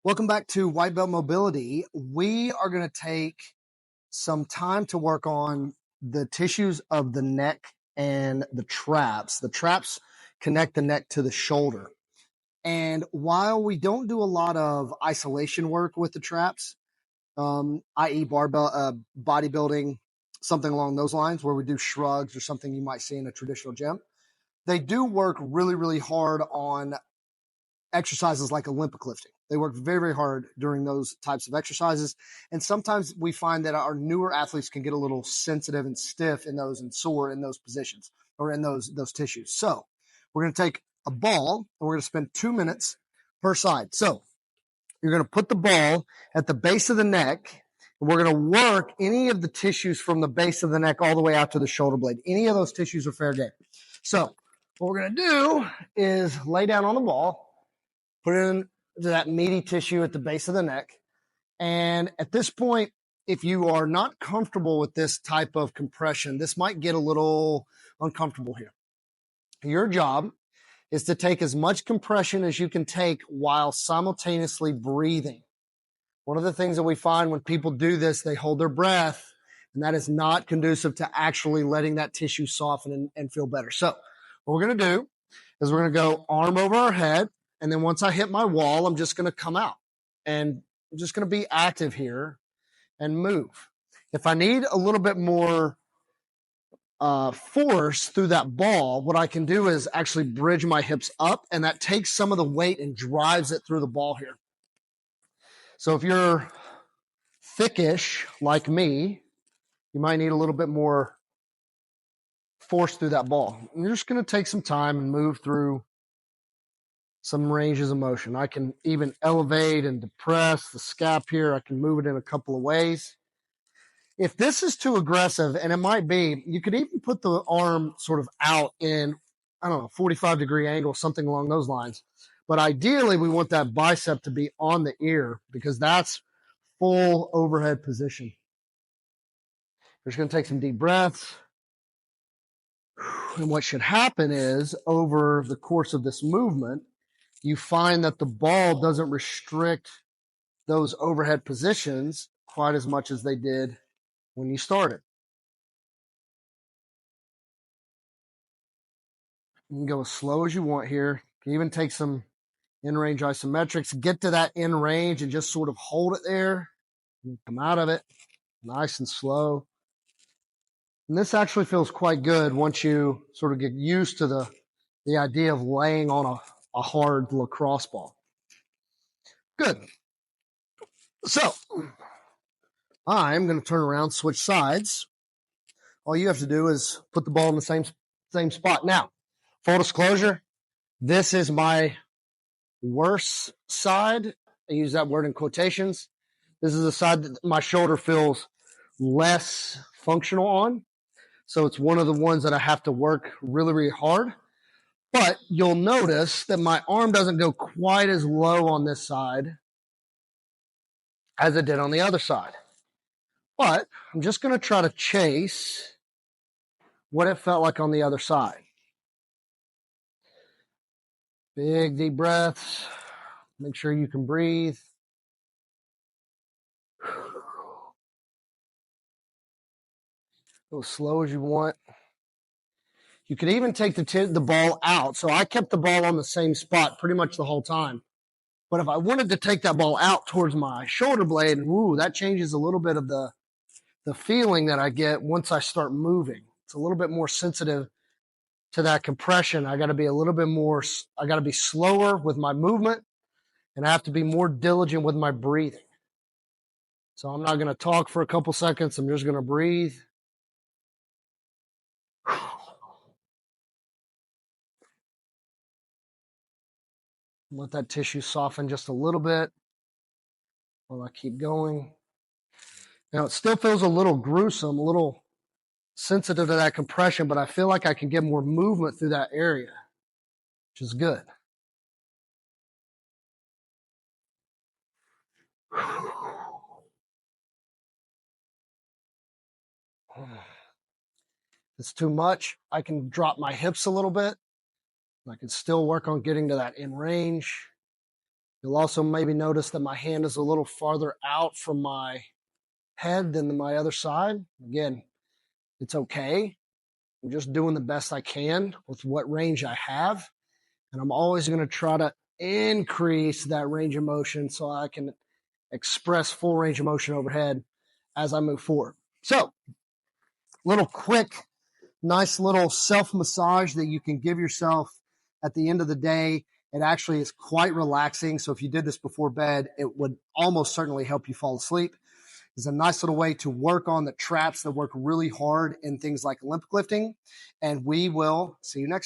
Welcome back to Whitebelt Mobility. We are going to take some time to work on the tissues of the neck and the traps. The traps connect the neck to the shoulder. And while we don't do a lot of isolation work with the traps, i.e. barbell, bodybuilding, something along those lines, where we do shrugs or something you might see in a traditional gym, they do work really, really hard on exercises like Olympic lifting. They work very, very hard during those types of exercises. And sometimes we find that our newer athletes can get a little sensitive and stiff in those and sore in those positions or in those tissues. So we're going to take a ball and we're going to spend 2 minutes per side. So you're going to put the ball at the base of the neck, and we're going to work any of the tissues from the base of the neck all the way out to the shoulder blade. Any of those tissues are fair game. So what we're going to do is lay down on the ball, put it into that meaty tissue at the base of the neck. And at this point, if you are not comfortable with this type of compression, this might get a little uncomfortable here. Your job is to take as much compression as you can take while simultaneously breathing. One of the things that we find when people do this, they hold their breath, and that is not conducive to actually letting that tissue soften and feel better. So what we're going to do is we're going to go arm over our head. And then once I hit my wall, I'm just going to come out and I'm just going to be active here and move. If I need a little bit more force through that ball, what I can do is actually bridge my hips up, and that takes some of the weight and drives it through the ball here. So if you're thickish like me, you might need a little bit more force through that ball. And you're just going to take some time and move through some ranges of motion. I can even elevate and depress the scap here. I can move it in a couple of ways. If this is too aggressive, and it might be, you could even put the arm sort of out in, 45-degree angle, something along those lines. But ideally, we want that bicep to be on the ear because that's full overhead position. We're just going to take some deep breaths. And what should happen is, over the course of this movement, you find that the ball doesn't restrict those overhead positions quite as much as they did when you started. You can go as slow as you want here. You can even take some in-range isometrics, get to that in range and just sort of hold it there and come out of it nice and slow. And this actually feels quite good once you sort of get used to the idea of laying on a hard lacrosse ball. Good. So I'm going to turn around, switch sides. All you have to do is put the ball in the same spot. Now, full disclosure, this is my worst side. I use that word in quotations. This is the side that my shoulder feels less functional on. So it's one of the ones that I have to work really, really hard. But you'll notice that my arm doesn't go quite as low on this side as it did on the other side. But I'm just going to try to chase what it felt like on the other side. Big, deep breaths. Make sure you can breathe. Go as slow as you want. You could even take the ball out. So I kept the ball on the same spot pretty much the whole time. But if I wanted to take that ball out towards my shoulder blade, that changes a little bit of the feeling that I get once I start moving. It's a little bit more sensitive to that compression. I got to be slower with my movement, and I have to be more diligent with my breathing. So I'm not going to talk for a couple seconds. I'm just going to breathe. Let that tissue soften just a little bit while I keep going. Now, it still feels a little gruesome, a little sensitive to that compression, but I feel like I can get more movement through that area, which is good. If it's too much, I can drop my hips a little bit. I can still work on getting to that in range. You'll also maybe notice that my hand is a little farther out from my head than my other side. Again, it's okay. I'm just doing the best I can with what range I have. And I'm always going to try to increase that range of motion so I can express full range of motion overhead as I move forward. So, little quick, nice little self-massage that you can give yourself at the end of the day. It actually is quite relaxing. So if you did this before bed, it would almost certainly help you fall asleep. It's a nice little way to work on the traps that work really hard in things like Olympic lifting. And we will see you next time.